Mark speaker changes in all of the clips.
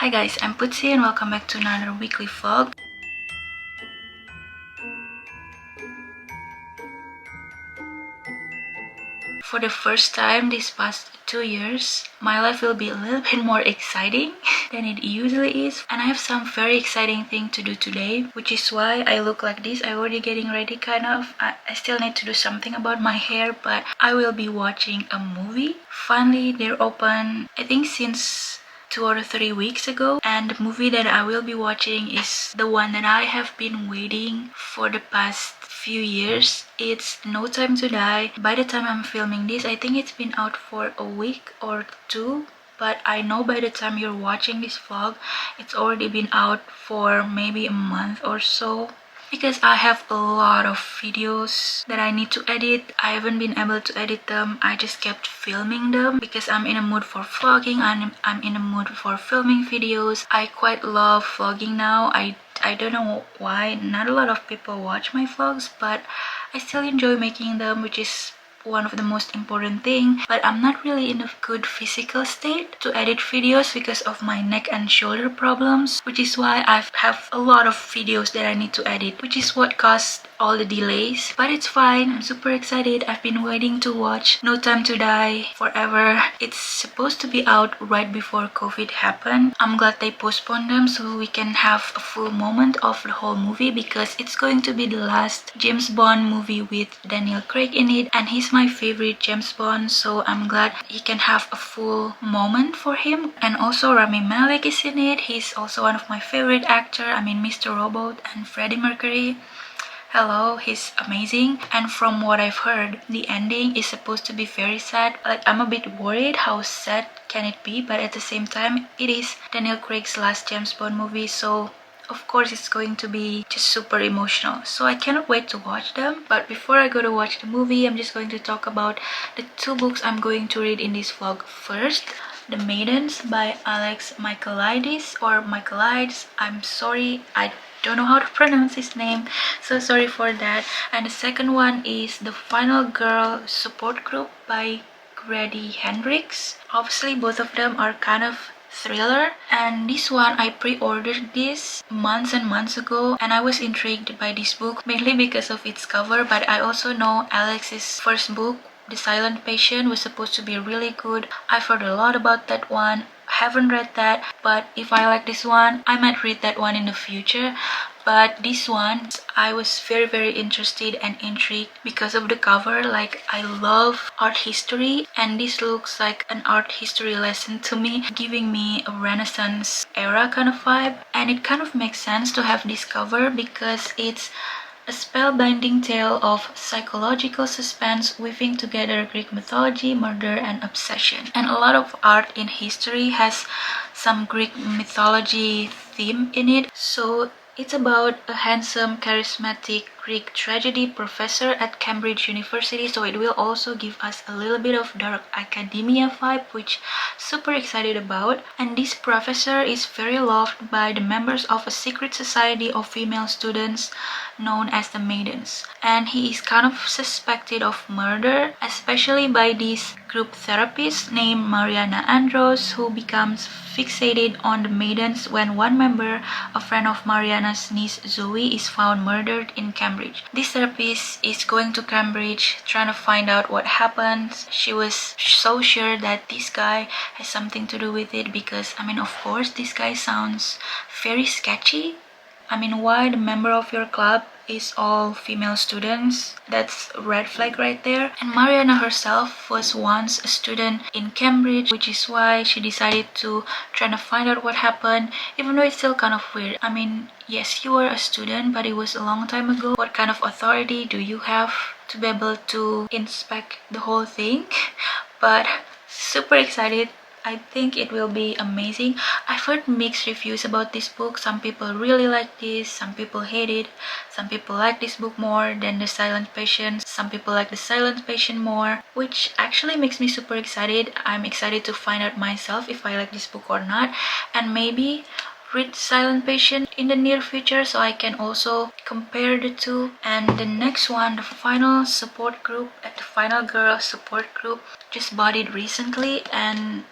Speaker 1: Hi guys, I'm PUTSY and welcome back to another weekly vlog. For the first time this past 2 years, my life will be a little bit more exciting than it usually is. And I have some very exciting thing to do today, which is why I look like this. I'm already getting ready kind of. I still need to do something about my hair, but I will be watching a movie. Finally, they're open, I think since 2 or 3 weeks ago, and the movie that I will be watching is the one that I have been waiting for the past few years. It's No Time to Die. By the time I'm filming this, I think it's been out for a week or two, but I know by the time you're watching this vlog, it's already been out for maybe a month or so. Because I have a lot of videos that I need to edit. I haven't been able to edit them. I just kept filming them because I'm in a mood for vlogging and I'm in a mood for filming videos. I quite love vlogging now. I don't know why not a lot of people watch my vlogs, but I still enjoy making them, which is one of the most important thing. But I'm not really in a good physical state to edit videos because of my neck and shoulder problems, which is why I have a lot of videos that I need to edit, which is what caused all the delays. But it's fine. I'm super excited. I've been waiting to watch No Time to Die forever. It's supposed to be out right before COVID happened. I'm glad they postponed them so we can have a full moment of the whole movie, because it's going to be the last James Bond movie with Daniel Craig in it, and he's my favorite James Bond, so I'm glad he can have a full moment for him. And also Rami Malek is in it. He's also one of my favorite actor. I mean, Mr. Robot and Freddie Mercury. Hello, he's amazing. And from what I've heard, the ending is supposed to be very sad. Like, I'm a bit worried how sad can it be, but at the same time, it is Daniel Craig's last James Bond movie, so of course it's going to be just super emotional. So I cannot wait to watch them. But before I go to watch the movie, I'm just going to talk about the 2 books I'm going to read in this vlog. First, The Maidens by Alex Michaelides or Michaelides. I'm sorry, I don't know how to pronounce his name, so sorry for that. And the second one is The Final Girl Support Group by Grady Hendrix. Obviously both of them are kind of thriller, and this one I pre-ordered this months and months ago, and I was intrigued by this book mainly because of its cover. But I also know Alex's first book, The Silent Patient, was supposed to be really good. I've heard a lot about that one. Haven't read that, but if I like this one, I might read that one in the future. But this one, I was very interested and intrigued because of the cover. Like, I love art history, and this looks like an art history lesson to me, giving me a Renaissance era kind of vibe. And it kind of makes sense to have this cover because it's a spellbinding tale of psychological suspense weaving together Greek mythology, murder, and obsession. And a lot of art in history has some Greek mythology theme in it. So it's about a handsome, charismatic Greek tragedy professor at Cambridge University, so it will also give us a little bit of dark academia vibe, which super excited about. And this professor is very loved by the members of a secret society of female students known as the Maidens, and he is kind of suspected of murder, especially by this group therapist named Mariana Andros, who becomes fixated on the Maidens when one member, a friend of Mariana's niece Zoe, is found murdered in Cambridge. This therapist is going to Cambridge trying to find out what happened. She was so sure that this guy has something to do with it because, I mean, of course, this guy sounds very sketchy. I mean, why the member of your club is all female students? That's a red flag right there. And Mariana herself was once a student in Cambridge, which is why she decided to try to find out what happened, even though it's still kind of weird. I mean, yes, you were a student, but it was a long time ago. What kind of authority do you have to be able to inspect the whole thing? But super excited. I think it will be amazing. I've heard mixed reviews about this book. Some people really like this, some people hate it. Some people like this book more than The Silent Patient. Some people like The Silent Patient more, which actually makes me super excited. I'm excited to find out myself if I like this book or not, and maybe read Silent Patient in the near future so I can also compare the two. And the next one, The Final Support Group, at The Final Girl Support Group, just bought it recently, and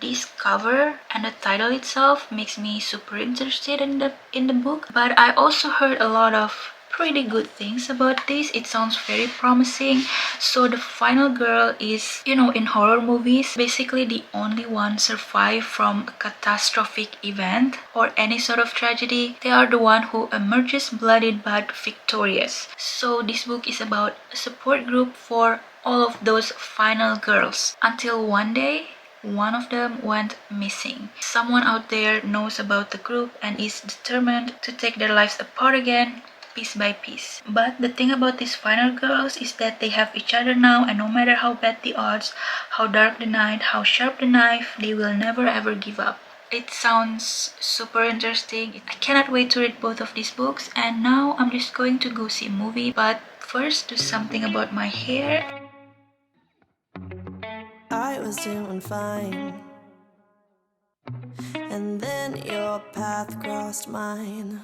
Speaker 1: this cover and the title itself makes me super interested in the book. But I also heard a lot of pretty good things about this. It sounds very promising. So the final girl is, you know, in horror movies, basically the only one survive from a catastrophic event or any sort of tragedy. They are the one who emerges bloodied but victorious. So this book is about a support group for all of those final girls until one day one of them went missing. Someone out there knows about the group and is determined to take their lives apart again, piece by piece. But the thing about these final girls is that they have each other now, and no matter how bad the odds, how dark the night, how sharp the knife, they will never ever give up. It sounds super interesting. I cannot wait to read both of these books, and now I'm just going to go see a movie. But first, do something about my hair.
Speaker 2: I was doing fine, and then your path crossed mine.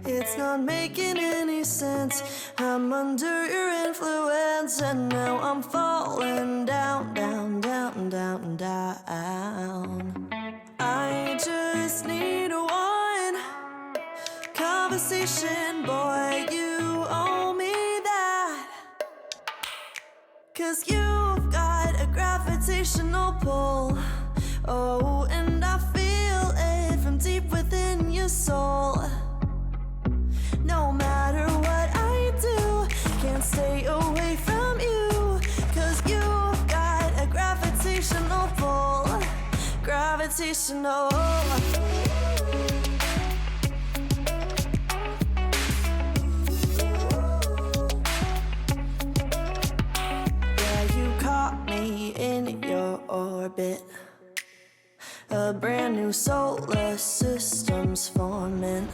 Speaker 2: It's not making any sense. I'm under your influence, and now I'm falling down, down, down, down, down. I just need one conversation, boy, you owe me that. 'Cause you've got a gravitational pull. Oh, and I feel it from deep within your soul. No matter what I do, can't stay away from you. 'Cause you've got a gravitational pull. Gravitational. In your orbit, a brand new solar system's forming.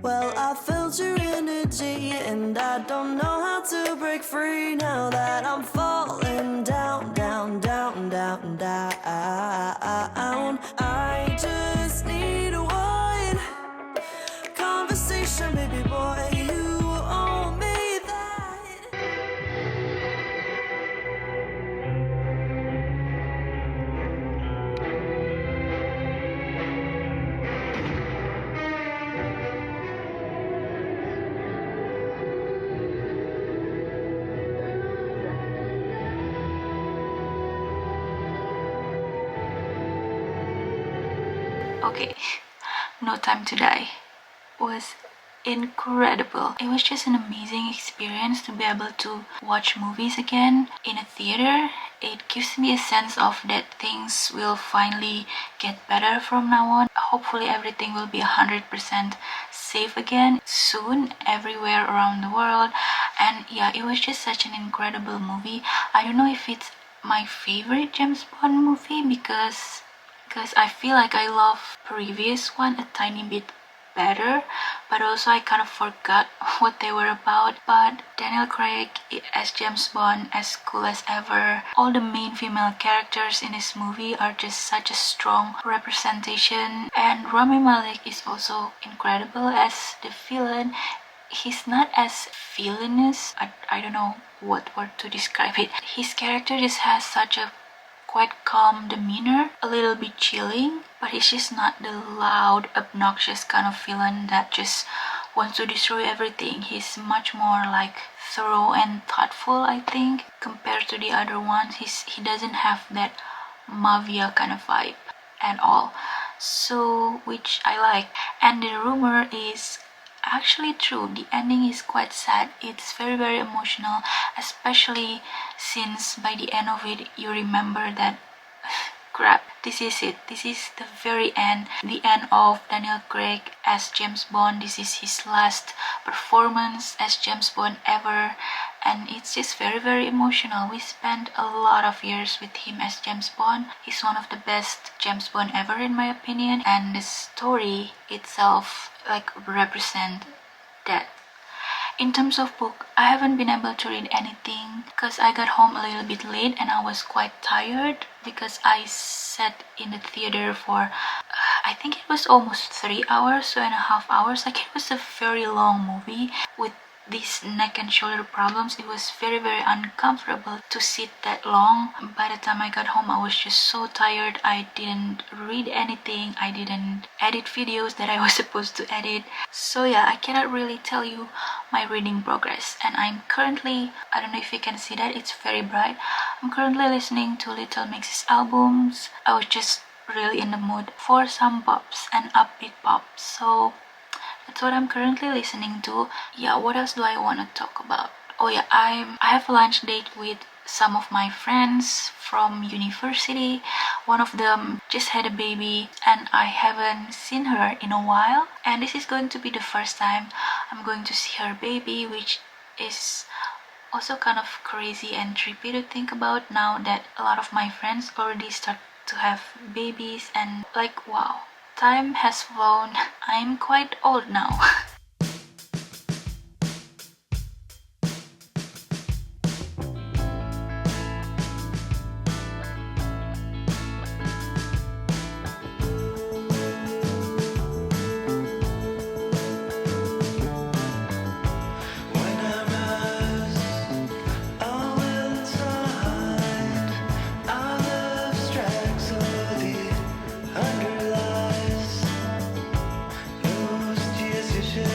Speaker 2: Well, I felt your energy, and I don't know how to break free now that I'm falling down, down, down, down, down. I just need one conversation, baby boy, you owe me that.
Speaker 1: Okay, No Time to Die was incredible. It was just an amazing experience to be able to watch movies again in a theater. It gives me a sense of that things will finally get better from now on. Hopefully everything will be 100% safe again soon everywhere around the world. And yeah, it was just such an incredible movie. I don't know if it's my favorite James Bond movie because I feel like I love previous one a tiny bit better, but also I kind of forgot what they were about. But Daniel Craig as James Bond, as cool as ever. All the main female characters in this movie are just such a strong representation, and Rami Malek is also incredible as the villain. He's not as villainous, I don't know what word to describe it. His character just has such a quite calm demeanor, a little bit chilling, but he's just not the loud, obnoxious kind of villain that just wants to destroy everything. He's much more like thorough and thoughtful, I think, compared to the other ones. He doesn't have that mafia kind of vibe at all, so which I like. And the rumor is actually true. The ending is quite sad. It's very emotional, especially since by the end of it you remember that crap, this is it. This is the very end. The end of Daniel Craig as James Bond. This is his last performance as James Bond ever. And it's just very emotional. We spent a lot of years with him as James Bond. He's one of the best James Bond ever in my opinion. And the story itself like represent that. In terms of book, I haven't been able to read anything because I got home a little bit late and I was quite tired because I sat in the theater for I think it was almost 3 hours, 2.5 hours. Like it was a very long movie with these neck and shoulder problems. It was very uncomfortable to sit that long. By the time I got home, I was just so tired. I didn't read anything, I didn't edit videos that I was supposed to edit. So yeah, I cannot really tell you my reading progress. And I'm currently, I don't know if you can see that, it's very bright. I'm currently listening to Little Mix's albums. I was just really in the mood for some pops and upbeat pop, so that's what I'm currently listening to. Yeah, what else do I want to talk about? Oh yeah, I have a lunch date with some of my friends from university. One of them just had a baby and I haven't seen her in a while, and this is going to be the first time I'm going to see her baby, which is also kind of crazy and trippy to think about now that a lot of my friends already start to have babies, and like, wow, time has flown. I'm quite old now.
Speaker 2: Underlies those tears you shed.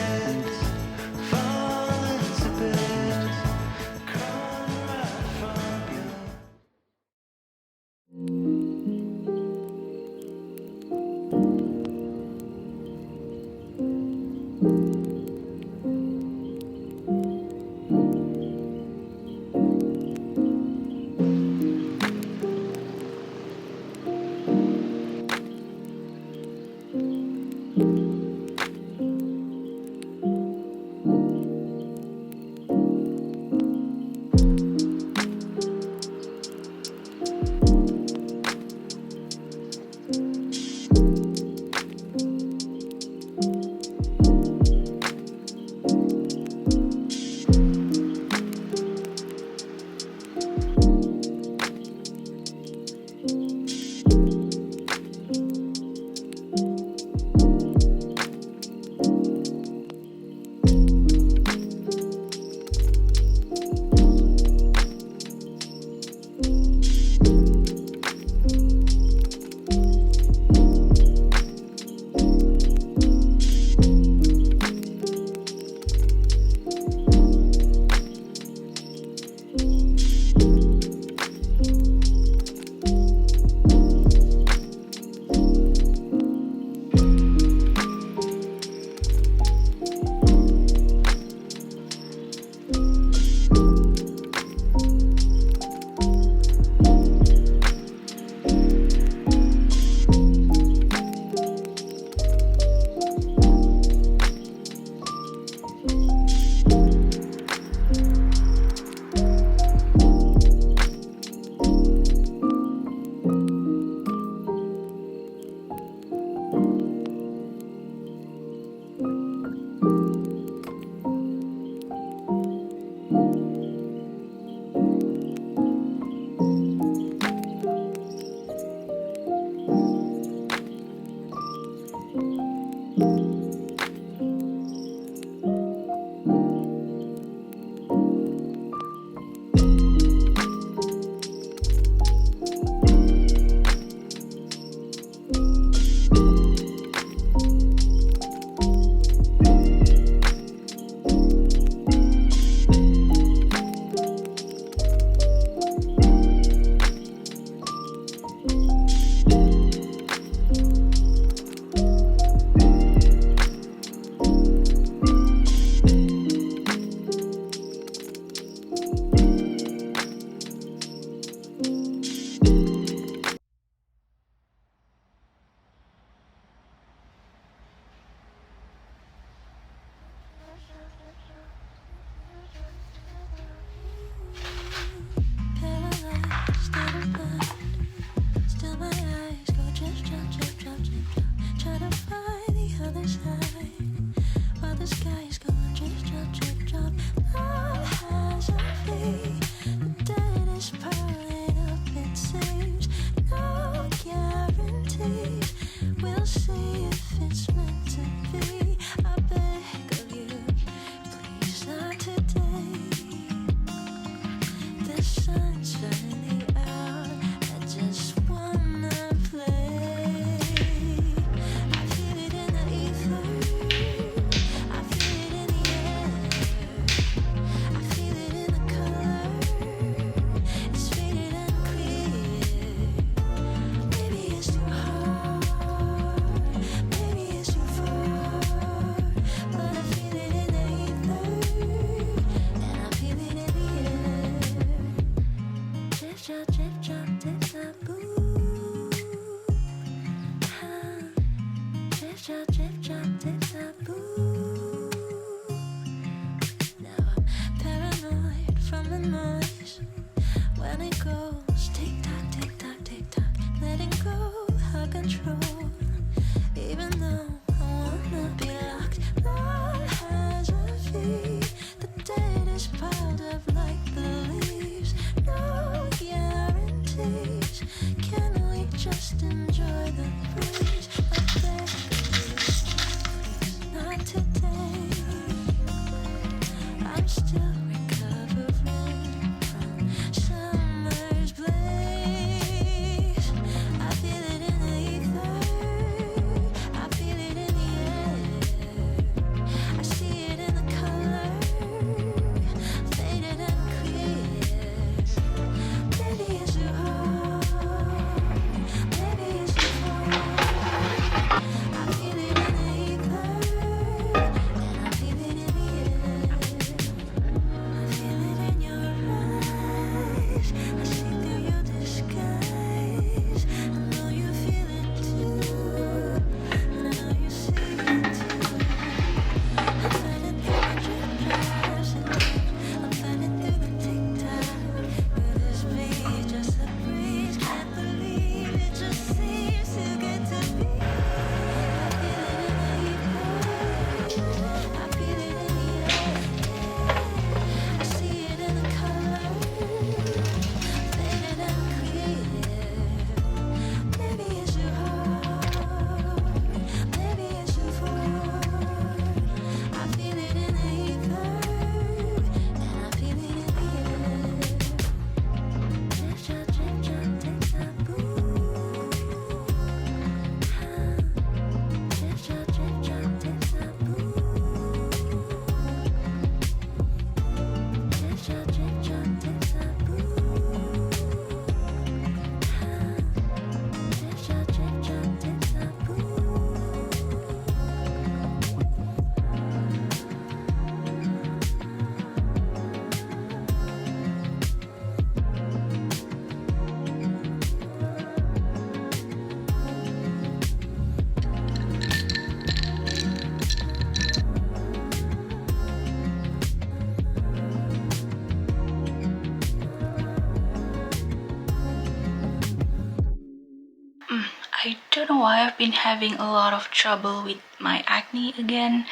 Speaker 1: I don't know why I've been having a lot of trouble with my acne again.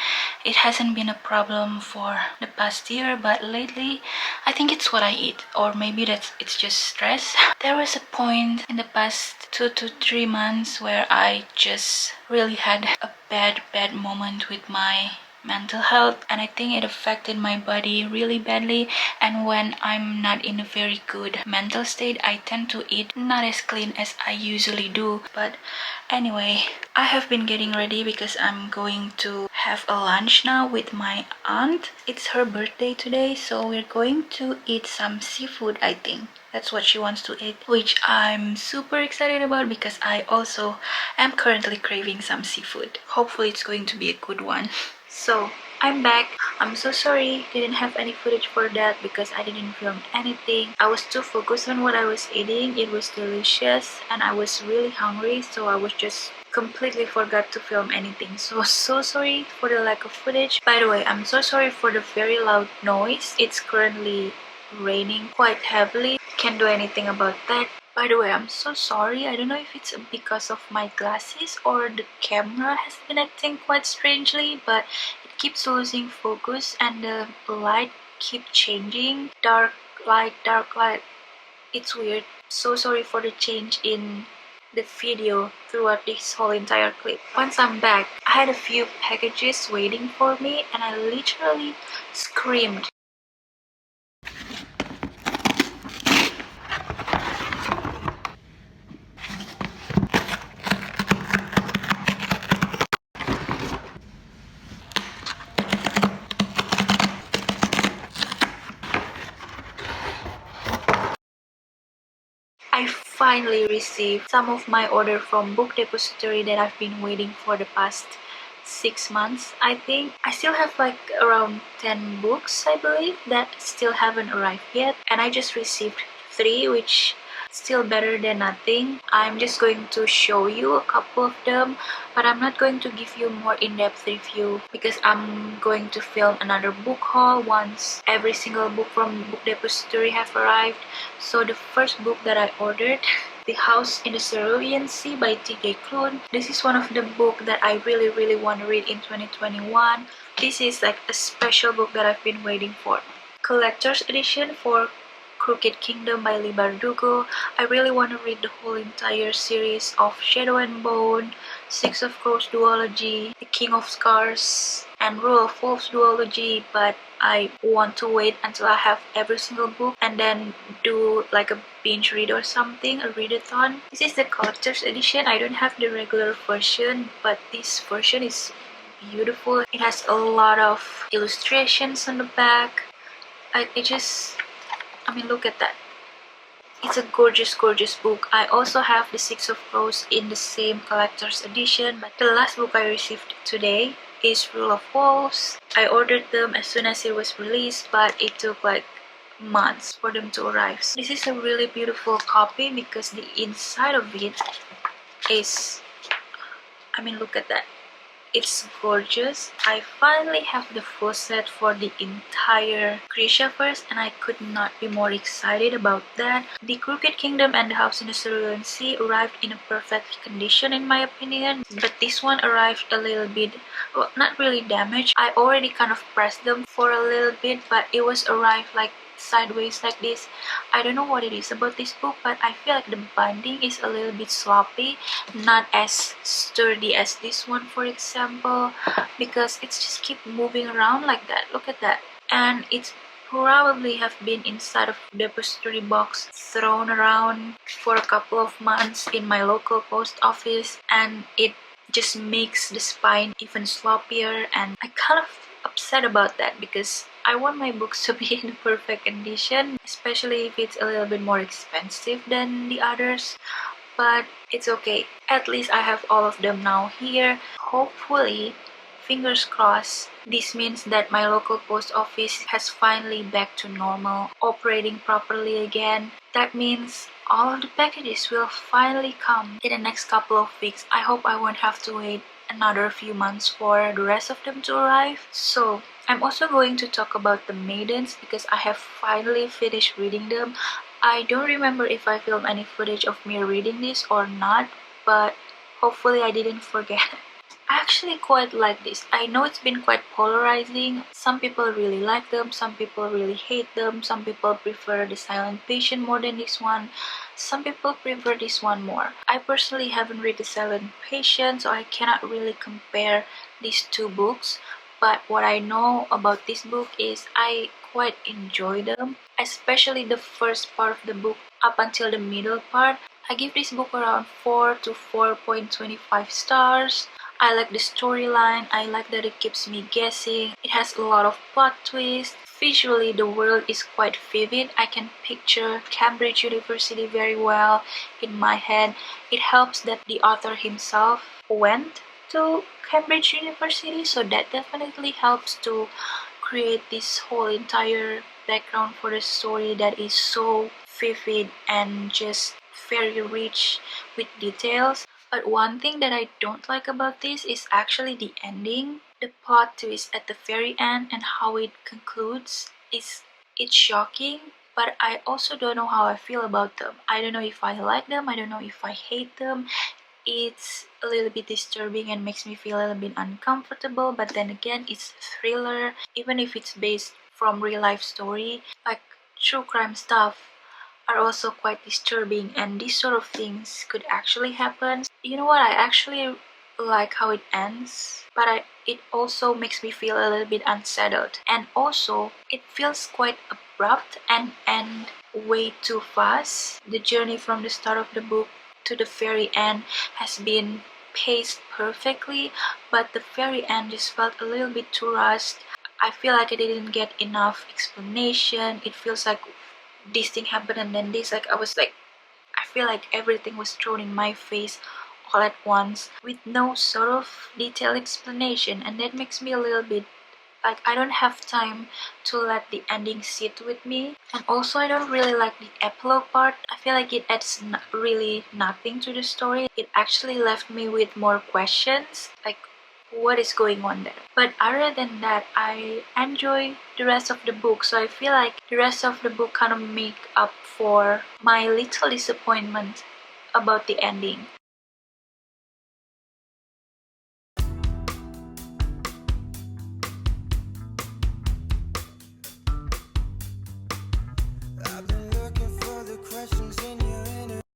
Speaker 1: It hasn't been a problem for the past year, but lately I think it's what I eat, or maybe it's just stress. There was a point in the past 2 to 3 months where I just really had a bad moment with my mental health, and I think it affected my body really badly. And when I'm not in a very good mental state, I tend to eat not as clean as I usually do. But anyway, I have been getting ready because I'm going to have a lunch now with my aunt. It's her birthday today, so we're going to eat some seafood, I think. That's what she wants to eat, which I'm super excited about because I also am currently craving some seafood. Hopefully it's going to be a good one. So I'm back. I'm so sorry didn't have any footage for that because I didn't film anything. I was too focused on what I was eating. It was delicious and I was really hungry, so I was just completely forgot to film anything. So sorry for the lack of footage. By the way, I'm so sorry for the very loud noise. It's currently raining quite heavily. Can't do anything about that. By the way, I'm so sorry. I don't know if it's because of my glasses or the camera has been acting quite strangely, but it keeps losing focus and the light keep changing. Dark light, dark light. It's weird. So sorry for the change in the video throughout this whole entire clip. Once I'm back, I had a few packages waiting for me and I literally screamed. I finally received some of my order from Book Depository that I've been waiting for the past 6 months, I think. I still have like around 10 books, I believe, that still haven't arrived yet. And I just received 3, which still better than nothing. I'm just going to show you a couple of them, but I'm not going to give you more in-depth review because I'm going to film another book haul once every single book from Book Depository have arrived. So the first book that I ordered, The House in the Cerulean Sea by T.J. Klune. This is one of the book that I really want to read in 2021. This is like a special book that I've been waiting for. Collector's edition for Crooked Kingdom by Lee Bardugo. I really want to read the whole entire series of Shadow and Bone, Six of Crows duology, The King of Scars, and Rule of Wolves duology, but I want to wait until I have every single book and then do like a binge read or something, a readathon. This is the collector's edition. I don't have the regular version, but this version is beautiful. It has a lot of illustrations on the back. I mean, look at that. It's a gorgeous book. I also have the Six of Crows in the same collector's edition, but the last book I received today is Rule of Wolves. I ordered them as soon as it was released, but it took like months for them to arrive. So this is a really beautiful copy because the inside of it is, I mean, look at that. It's gorgeous. I finally have the full set for the entire Grishaverse and I could not be more excited about that. The Crooked Kingdom and The House in the Cerulean Sea arrived in a perfect condition in my opinion, but this one arrived a little bit, well, not really damaged. I already kind of pressed them for a little bit, but it was arrived like sideways like this. I don't know what it is about this book, but I feel like the binding is a little bit sloppy, not as sturdy as this one for example, because it's just keep moving around like that. Look at that. And it's probably have been inside of depository box, thrown around for a couple of months in my local post office, and it just makes the spine even sloppier, and I kind of upset about that because I want my books to be in perfect condition, especially if it's a little bit more expensive than the others, but it's okay. At least I have all of them now here. Hopefully, fingers crossed, this means that my local post office has finally back to normal, operating properly again. That means all of the packages will finally come in the next couple of weeks. I hope I won't have to wait another few months for the rest of them to arrive. So I'm also going to talk about the Maidens because I have finally finished reading them. I don't remember if I filmed any footage of me reading this or not, but Hopefully I didn't forget. I actually quite like this. I know it's been quite polarizing. Some people really like them, some people really hate them, some people prefer the Silent Patient more than this one. Some people prefer this one more. I personally haven't read the Silent Patient, so I cannot really compare these two books. But what I know about this book is I quite enjoy them, especially the first part of the book up until the middle part. I give this book around 4 to 4.25 stars. I like the storyline, I like that it keeps me guessing. It has a lot of plot twists. Visually, the world is quite vivid. I can picture Cambridge University very well in my head. It helps that the author himself went to Cambridge University, so that definitely helps to create this whole entire background for the story that is so vivid and just very rich with details. But one thing that I don't like about this is actually the ending. The plot twist at the very end and how it concludes it's shocking, but I also don't know how I feel about them. I don't know if I like them, I don't know if I hate them. It's a little bit disturbing and makes me feel a little bit uncomfortable, but then again, it's thriller. Even if it's based from real life story, like true crime stuff are also quite disturbing, and these sort of things could actually happen. You know what, I actually like how it ends, but it also makes me feel a little bit unsettled, and also it feels quite abrupt and end way too fast. The journey from the start of the book to the very end has been paced perfectly, but the very end just felt a little bit too rushed. I feel like I didn't get enough explanation. It feels like this thing happened and then this, like I feel like everything was thrown in my face all at once with no sort of detailed explanation, and that makes me a little bit like I don't have time to let the ending sit with me. And also I don't really like the epilogue part. I feel like it adds really nothing to the story. It actually left me with more questions, like what is going on there. But other than that, I enjoy the rest of the book, so I feel like the rest of the book kind of make up for my little disappointment about the ending.